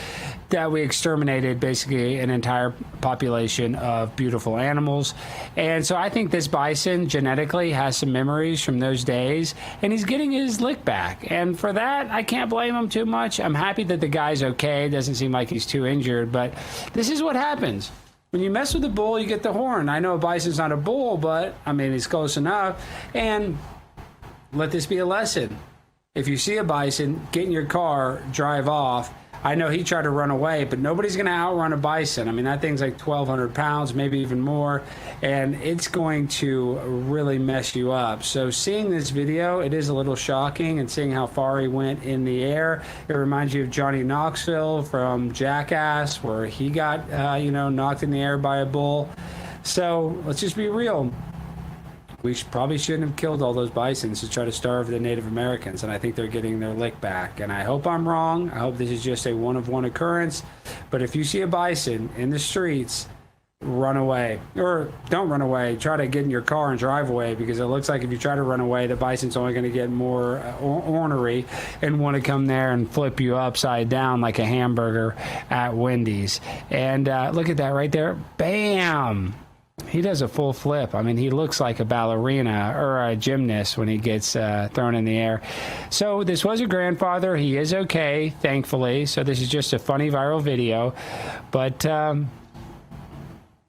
that we exterminated basically an entire population of beautiful animals. And so I think this bison genetically has some memories from those days, and he's getting his lick back. And for that, I can't blame him too much. I'm happy that the guy's okay. It doesn't seem like he's too injured, but this is what happens. When you mess with a bull, you get the horn. I know a bison's not a bull, but I mean, he's close enough. And let this be a lesson. If you see a bison, get in your car, drive off. I know he tried to run away, but nobody's going to outrun a bison. I mean, that thing's like 1,200 pounds, maybe even more, and it's going to really mess you up. So seeing this video, it is a little shocking, and seeing how far he went in the air. It reminds you of Johnny Knoxville from Jackass, where he got, knocked in the air by a bull. So let's just be real. We probably shouldn't have killed all those bisons to try to starve the Native Americans, and I think they're getting their lick back. And I hope I'm wrong. I hope this is just a one-of-one occurrence. But if you see a bison in the streets, run away. Or don't run away. Try to get in your car and drive away, because it looks like if you try to run away, the bison's only going to get more ornery and want to come there and flip you upside down like a hamburger at Wendy's. And look at that right there. Bam! He does a full flip. I mean, he looks like a ballerina or a gymnast when he gets thrown in the air. So this was a grandfather. He is okay, thankfully. So this is just a funny viral video. But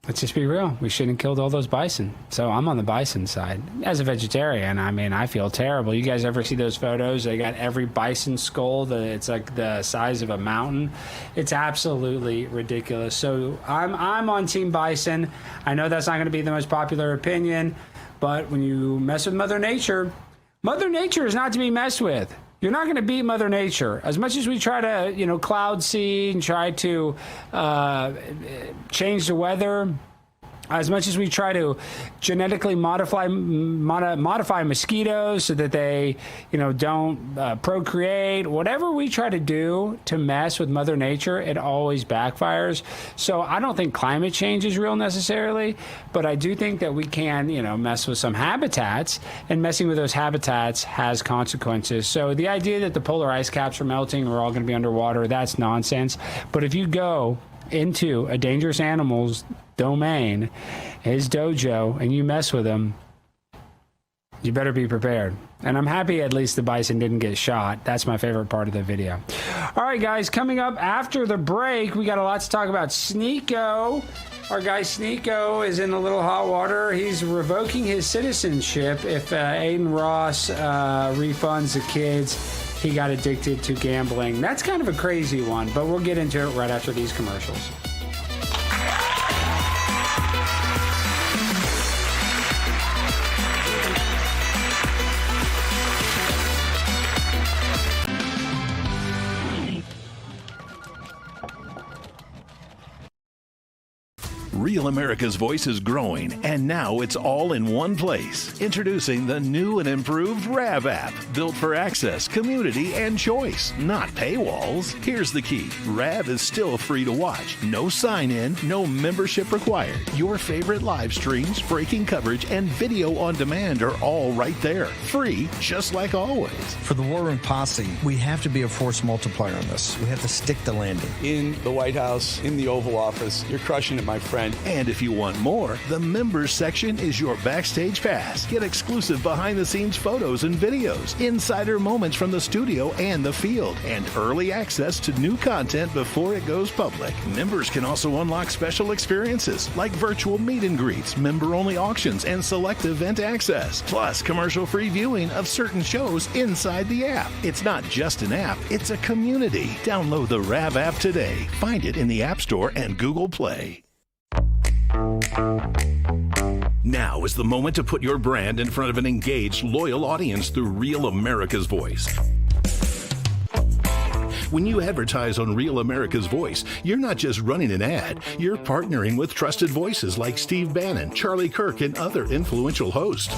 let's just be real. We shouldn't have killed all those bison. So I'm on the bison side. As a vegetarian, I mean, I feel terrible. You guys ever see those photos? They got every bison skull. It's like the size of a mountain. It's absolutely ridiculous. So I'm on Team Bison. I know that's not going to be the most popular opinion, but when you mess with Mother Nature is not to be messed with. You're not going to beat Mother Nature. As much as we try to, cloud seed and try to change the weather, as much as we try to genetically modify mosquitoes so that they, don't procreate, whatever we try to do to mess with Mother Nature, it always backfires. So I don't think climate change is real necessarily, but I do think that we can, mess with some habitats, and messing with those habitats has consequences. So the idea that the polar ice caps are melting, we're all going to be underwater, that's nonsense. But if you go into a dangerous animal's domain, his dojo, and you mess with him, you better be prepared. And I'm happy at least the bison didn't get shot. That's my favorite part of the video. All right, guys, coming up after the break, we got a lot to talk about. Sneeko, our guy Sneeko, is in a little hot water. He's revoking his citizenship if Aiden Ross refunds the kids. He got addicted to gambling. That's kind of a crazy one, but we'll get into it right after these commercials. Real America's Voice is growing, and now it's all in one place. Introducing the new and improved RAV app, built for access, community, and choice, not paywalls. Here's the key. RAV is still free to watch. No sign-in, no membership required. Your favorite live streams, breaking coverage, and video on demand are all right there. Free, just like always. For the War Room Posse, we have to be a force multiplier on this. We have to stick the landing. In the White House, in the Oval Office, you're crushing it, my friend. And if you want more, the members section is your backstage pass. Get exclusive behind-the-scenes photos and videos, insider moments from the studio and the field, and early access to new content before it goes public. Members can also unlock special experiences like virtual meet and greets, member-only auctions, and select event access, plus commercial-free viewing of certain shows inside the app. It's not just an app, it's a community. Download the RAV app today. Find it in the App Store and Google Play. Now is the moment to put your brand in front of an engaged, loyal audience through Real America's Voice. When you advertise on Real America's Voice, you're not just running an ad, you're partnering with trusted voices like Steve Bannon, Charlie Kirk, and other influential hosts.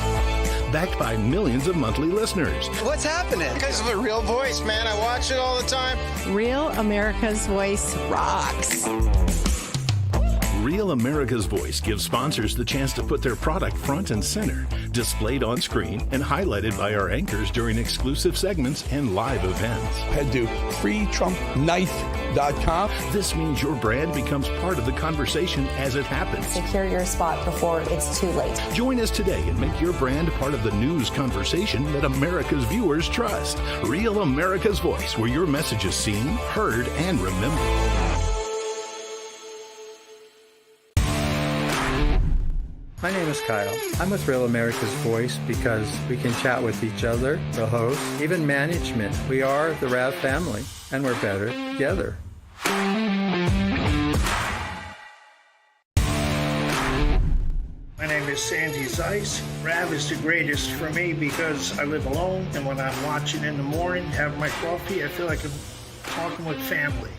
Backed by millions of monthly listeners. What's happening? Because of a Real Voice, man. I watch it all the time. Real America's Voice rocks. Real America's Voice gives sponsors the chance to put their product front and center, displayed on screen and highlighted by our anchors during exclusive segments and live events. Head to freetrumpknife.com. This means your brand becomes part of the conversation as it happens. Secure your spot before it's too late. Join us today and make your brand part of the news conversation that America's viewers trust. Real America's Voice, where your message is seen, heard, and remembered. My name is Kyle. I'm with Real America's Voice because we can chat with each other, the hosts, even management. We are the RAV family, and we're better together. My name is Sandy Zeiss. RAV is the greatest for me because I live alone, and when I'm watching in the morning, having my coffee, I feel like I'm talking with family.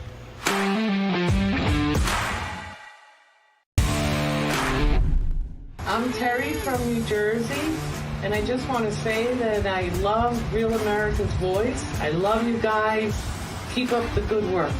I'm Terry from New Jersey, and I just want to say that I love Real America's Voice. I love you guys. Keep up the good work.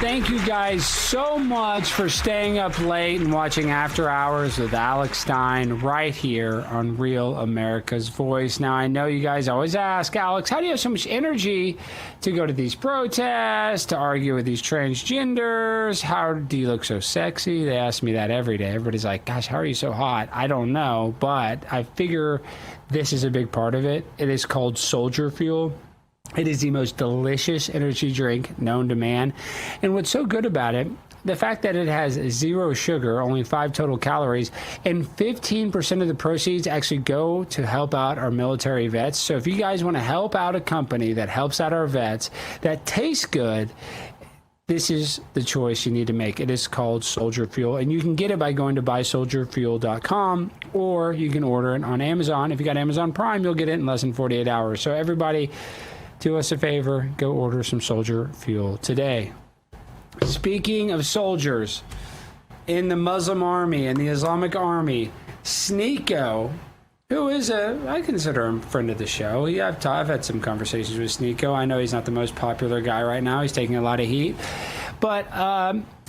Thank you guys so much for staying up late and watching After Hours with Alex Stein right here on Real America's Voice. Now, I know you guys always ask, Alex, how do you have so much energy to go to these protests, to argue with these transgenders? How do you look so sexy? They ask me that every day. Everybody's like, gosh, how are you so hot? I don't know, but I figure this is a big part of it. It is called Soldier Fuel. It is the most delicious energy drink known to man. And what's so good about it, the fact that it has 0 sugar, only 5 total calories, and 15% of the proceeds actually go to help out our military vets. So if you guys want to help out a company that helps out our vets, that tastes good, this is the choice you need to make. It is called Soldier Fuel, and you can get it by going to buysoldierfuel.com, or you can order it on Amazon. If you got Amazon Prime, you'll get it in less than 48 hours. So everybody, do us a favor, go order some Soldier Fuel today. Speaking of soldiers, in the Muslim army and the Islamic army, Sneeko, who is I consider him a friend of the show. I've had some conversations with Sneeko. I know he's not the most popular guy right now. He's taking a lot of heat. But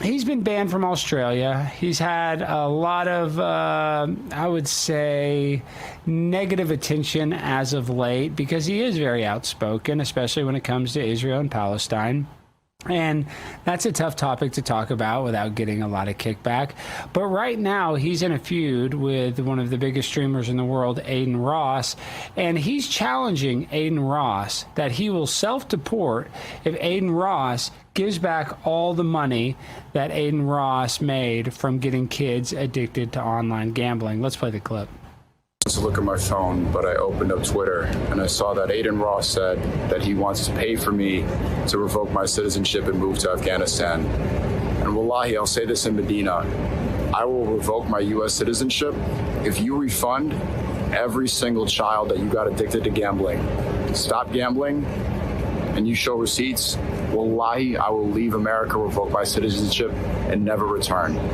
he's been banned from Australia. He's had a lot of, I would say, negative attention as of late because he is very outspoken, especially when it comes to Israel and Palestine. And that's a tough topic to talk about without getting a lot of kickback. But right now, he's in a feud with one of the biggest streamers in the world, Aiden Ross. And he's challenging Aiden Ross that he will self-deport if Aiden Ross gives back all the money that Aiden Ross made from getting kids addicted to online gambling. Let's play the clip. to look at my phone, but I opened up Twitter and I saw that Aiden Ross said that he wants to pay for me to revoke my citizenship and move to Afghanistan. And wallahi, I'll say this in Medina, I will revoke my U.S. citizenship if you refund every single child that you got addicted to gambling. Stop gambling and you show receipts. Wallahi, I will leave America, revoke my citizenship, and never return.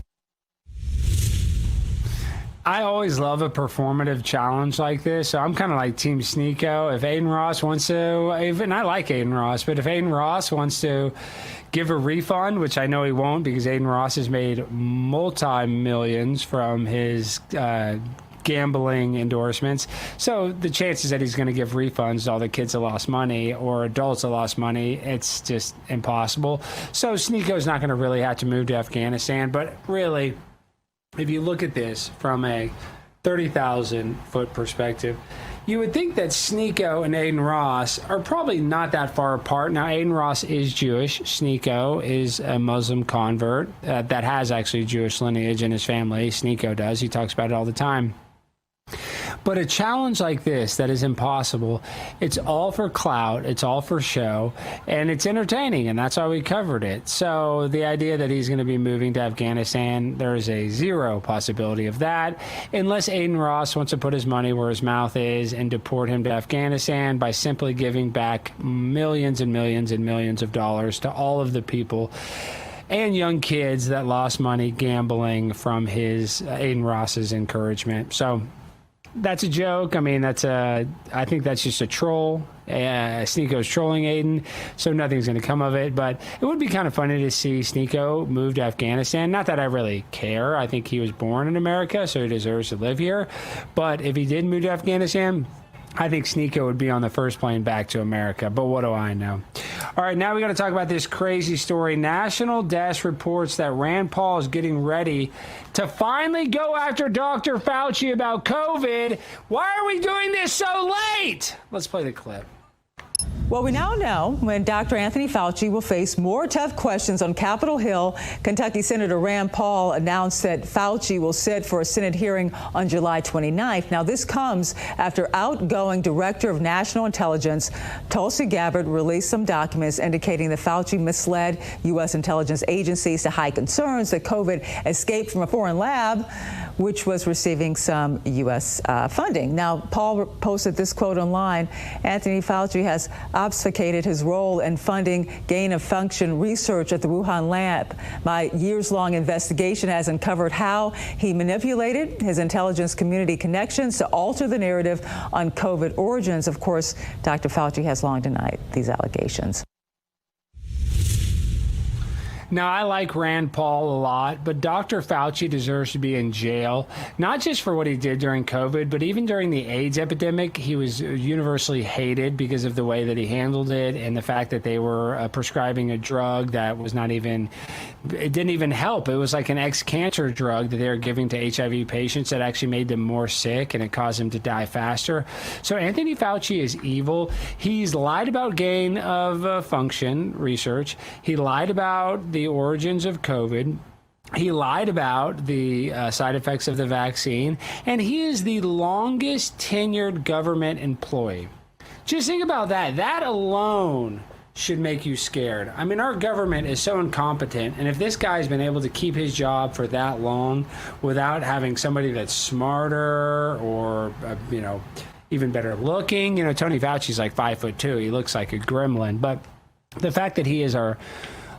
I always love a performative challenge like this, so I'm kind of like Team Sneeko. If Aiden Ross wants to, and I like Aiden Ross, but if Aiden Ross wants to give a refund, which I know he won't because Aiden Ross has made multi-millions from his gambling endorsements. So the chances that he's going to give refunds to all the kids that lost money or adults that lost money, it's just impossible. So Sneeko's not going to really have to move to Afghanistan, but really, if you look at this from a 30,000-foot perspective, you would think that Sneeko and Aiden Ross are probably not that far apart. Now, Aiden Ross is Jewish. Sneeko is a Muslim convert that has actually Jewish lineage in his family. Sneeko does. He talks about it all the time. But a challenge like this that is impossible, it's all for clout, it's all for show, and it's entertaining, and that's why we covered it. So the idea that he's going to be moving to Afghanistan, there is a zero possibility of that, unless Aiden Ross wants to put his money where his mouth is and deport him to Afghanistan by simply giving back millions and millions and millions of dollars to all of the people and young kids that lost money gambling from his Aiden Ross's encouragement. So that's a joke. I mean, I think that's just a troll. Sneeko's trolling Aiden, so nothing's going to come of it. But it would be kind of funny to see Sneeko move to Afghanistan. Not that I really care. I think he was born in America, so he deserves to live here. But if he did move to Afghanistan, I think Sneeko would be on the first plane back to America, but what do I know? All right, now we got to talk about this crazy story. National Desk reports that Rand Paul is getting ready to finally go after Dr. Fauci about COVID. Why are we doing this so late? Let's play the clip. Well, we now know when Dr. Anthony Fauci will face more tough questions on Capitol Hill. Kentucky Senator Rand Paul announced that Fauci will sit for a Senate hearing on July 29th. Now, this comes after outgoing Director of National Intelligence Tulsi Gabbard released some documents indicating that Fauci misled U.S. intelligence agencies to hide concerns that COVID escaped from a foreign lab, which was receiving some U.S. funding. Now, Paul posted this quote online. Anthony Fauci has obfuscated his role in funding gain-of-function research at the Wuhan lab. My years-long investigation has uncovered how he manipulated his intelligence community connections to alter the narrative on COVID origins. Of course, Dr. Fauci has long denied these allegations. Now, I like Rand Paul a lot, but Dr. Fauci deserves to be in jail, not just for what he did during COVID, but even during the AIDS epidemic. He was universally hated because of the way that he handled it and the fact that they were prescribing a drug that was not even, it didn't even help. It was like an ex-cancer drug that they were giving to HIV patients that actually made them more sick and it caused them to die faster. So Anthony Fauci is evil. He's lied about gain of function research. He lied about the origins of COVID. He lied about the side effects of the vaccine, and he is the longest tenured government employee. Just think about that. That alone should make you scared. I mean, our government is so incompetent, and if this guy's been able to keep his job for that long without having somebody that's smarter or, even better looking, Tony Fauci's like 5'2". He looks like a gremlin, but the fact that he is our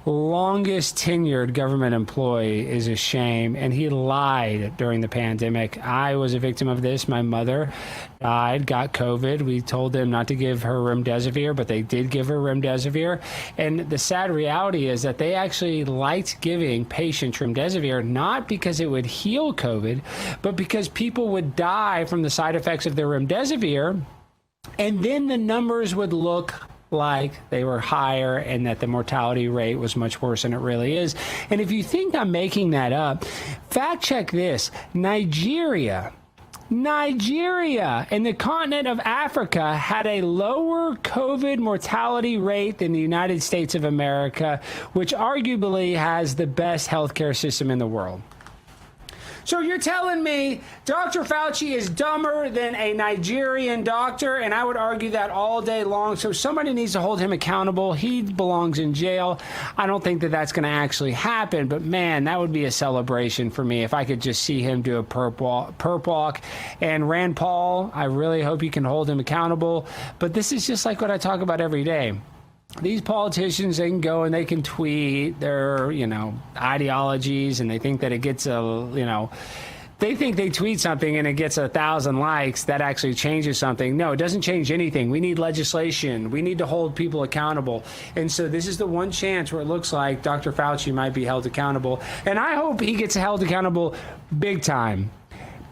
longest tenured government employee is a shame, and he lied during the pandemic. I was a victim of this. My mother died, got COVID. We told them not to give her remdesivir, but they did give her remdesivir. And the sad reality is that they actually liked giving patients remdesivir, not because it would heal COVID, but because people would die from the side effects of their remdesivir, and then the numbers would look like they were higher and that the mortality rate was much worse than it really is. And if you think I'm making that up, fact check this. Nigeria and the continent of Africa had a lower COVID mortality rate than the United States of America, which arguably has the best healthcare system in the world. So you're telling me Dr. Fauci is dumber than a Nigerian doctor, and I would argue that all day long. So somebody needs to hold him accountable. He belongs in jail. I don't think that that's going to actually happen, but man, that would be a celebration for me if I could just see him do a perp walk. And Rand Paul, I really hope you can hold him accountable. But this is just like what I talk about every day. These politicians, they can go and they can tweet their, ideologies, and they think that it gets they think they tweet something and it gets 1,000 likes. That actually changes something. No, it doesn't change anything. We need legislation. We need to hold people accountable. And so this is the one chance where it looks like Dr. Fauci might be held accountable. And I hope he gets held accountable big time.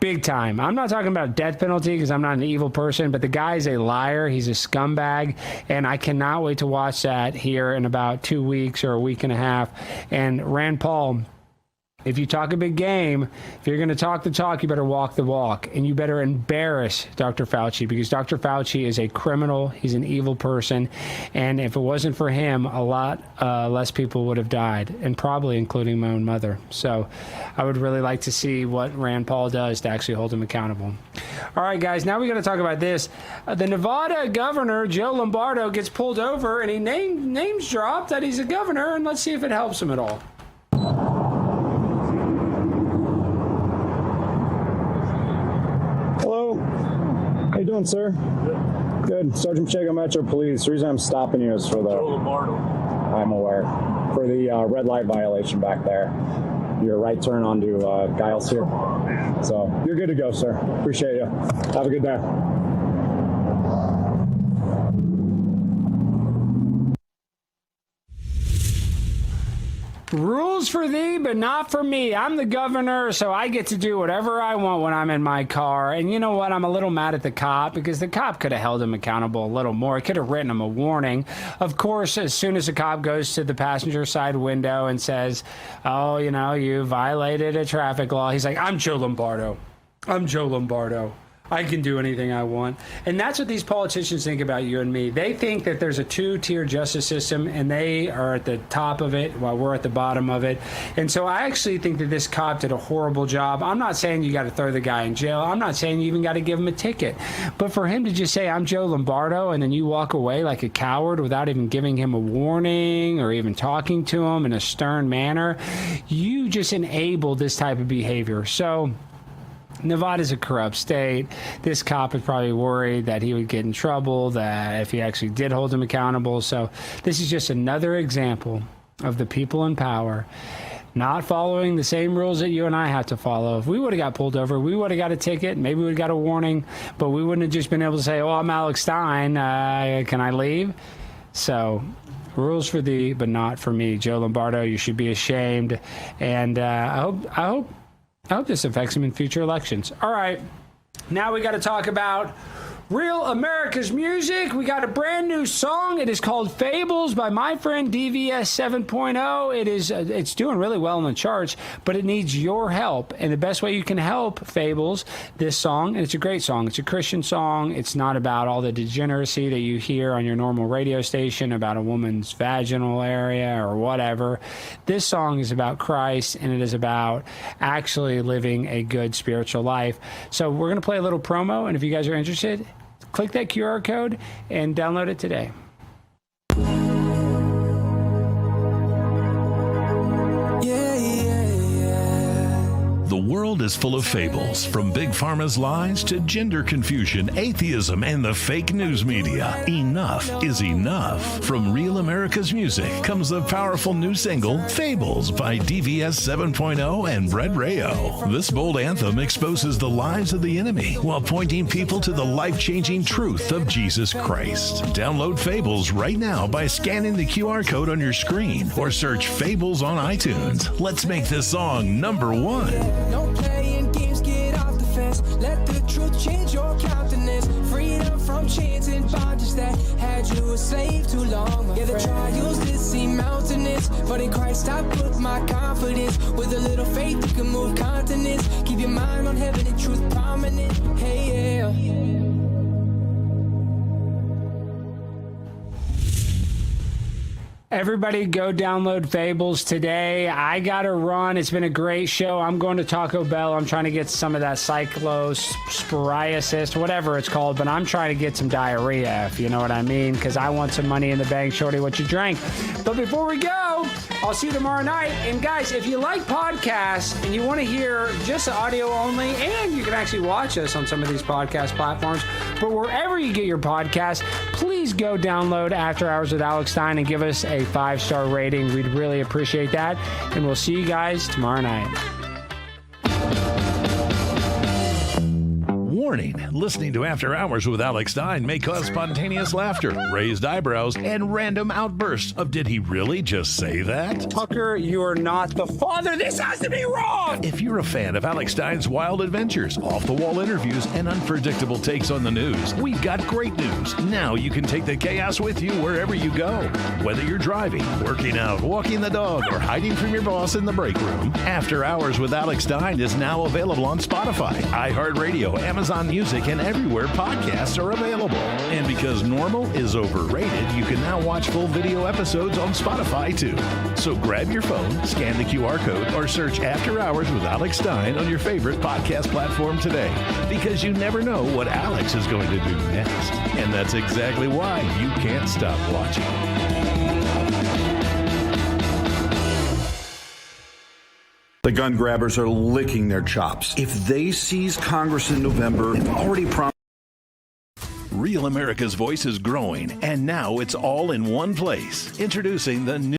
Big time. I'm not talking about death penalty because I'm not an evil person, but the guy's a liar. He's a scumbag, and I cannot wait to watch that here in about 2 weeks or a week and a half. And Rand Paul, if you talk a big game, if you're going to talk the talk, you better walk the walk, and you better embarrass Dr. Fauci, because Dr. Fauci is a criminal. He's an evil person, and if it wasn't for him, a lot less people would have died, and probably including my own mother. So I would really like to see what Rand Paul does to actually hold him accountable. All right, guys, now we got to talk about this. The Nevada governor, Joe Lombardo, gets pulled over, and he names dropped that he's a governor, and let's see if it helps him at all. Hello. How you doing, sir? Good. Sergeant Pacheco, Metro Police. The reason I'm stopping you is for the... Joe Lombardo. I'm aware. For the red light violation back there. Your right turn onto Giles here. So, you're good to go, sir. Appreciate you. Have a good day. Rules for thee, but not for me. I'm the governor, so I get to do whatever I want when I'm in my car. And you know what? I'm a little mad at the cop because the cop could have held him accountable a little more. He could have written him a warning. Of course, as soon as the cop goes to the passenger side window and says, oh, you violated a traffic law, he's like, I'm Joe Lombardo. I'm Joe Lombardo. I can do anything I want. And that's what these politicians think about you and me. They think that there's a two-tier justice system, and they are at the top of it while we're at the bottom of it. And so I actually think that this cop did a horrible job. I'm not saying you got to throw the guy in jail. I'm not saying you even got to give him a ticket. But for him to just say, I'm Joe Lombardo, and then you walk away like a coward without even giving him a warning or even talking to him in a stern manner, you just enable this type of behavior. So Nevada's a corrupt state. This cop is probably worried that he would get in trouble, that if he actually did hold him accountable. So this is just another example of the people in power not following the same rules that you and I have to follow. If we would have got pulled over, we would have got a ticket, maybe we would have got a warning, but we wouldn't have just been able to say, oh, I'm Alex Stein, can I leave? So rules for thee, but not for me. Joe Lombardo, you should be ashamed. And I hope this affects him in future elections. All right, now we got to talk about Real America's music. We got a brand new song. It is called Fables by my friend DVS 7.0. It's doing really well in the charts, but it needs your help. And the best way you can help Fables, this song, and it's a great song. It's a Christian song. It's not about all the degeneracy that you hear on your normal radio station about a woman's vaginal area or whatever. This song is about Christ, and it is about actually living a good spiritual life. So we're going to play a little promo, and if you guys are interested, click that QR code and download it today. The world is full of fables, from Big Pharma's lies to gender confusion, atheism, and the fake news media. Enough is enough. From Real America's Music comes the powerful new single, Fables by DVS 7.0 and Brett Rayo. This bold anthem exposes the lies of the enemy while pointing people to the life-changing truth of Jesus Christ. Download Fables right now by scanning the QR code on your screen or search Fables on iTunes. Let's make this song number one. No playing games, get off the fence. Let the truth change your countenance. Freedom from chains and bondage that had you a slave too long. Yeah, the trials did seem mountainous, but in Christ I put my confidence. With a little faith you can move continents. Keep your mind on heaven and truth prominent. Hey, yeah. Everybody go download Fables today. I got to run. It's been a great show. I'm going to Taco Bell. I'm trying to get some of that Cyclosporiasis, whatever it's called, but I'm trying to get some diarrhea, if you know what I mean, because I want some money in the bank. Shorty, what you drank? But before we go, I'll see you tomorrow night. And guys, if you like podcasts and you want to hear just audio only, and you can actually watch us on some of these podcast platforms, but wherever you get your podcasts, please go download After Hours with Alex Stein and give us a 5-star rating. We'd really appreciate that. And we'll see you guys tomorrow night. Warning, listening to After Hours with Alex Stein may cause spontaneous laughter, raised eyebrows, and random outbursts of did he really just say that? Tucker, you are not the father. This has to be wrong! If you're a fan of Alex Stein's wild adventures, off-the-wall interviews, and unpredictable takes on the news, we've got great news. Now you can take the chaos with you wherever you go. Whether you're driving, working out, walking the dog, or hiding from your boss in the break room, After Hours with Alex Stein is now available on Spotify, iHeartRadio, Amazon Music, and everywhere podcasts are available. And because normal is overrated, you can now watch full video episodes on Spotify too. So grab your phone, scan the QR code, or search After Hours with Alex Stein on your favorite podcast platform today. Because you never know what Alex is going to do next. And that's exactly why you can't stop watching. The gun grabbers are licking their chops. If they seize Congress in November, they've already promised. Real America's Voice is growing, and now it's all in one place. Introducing the new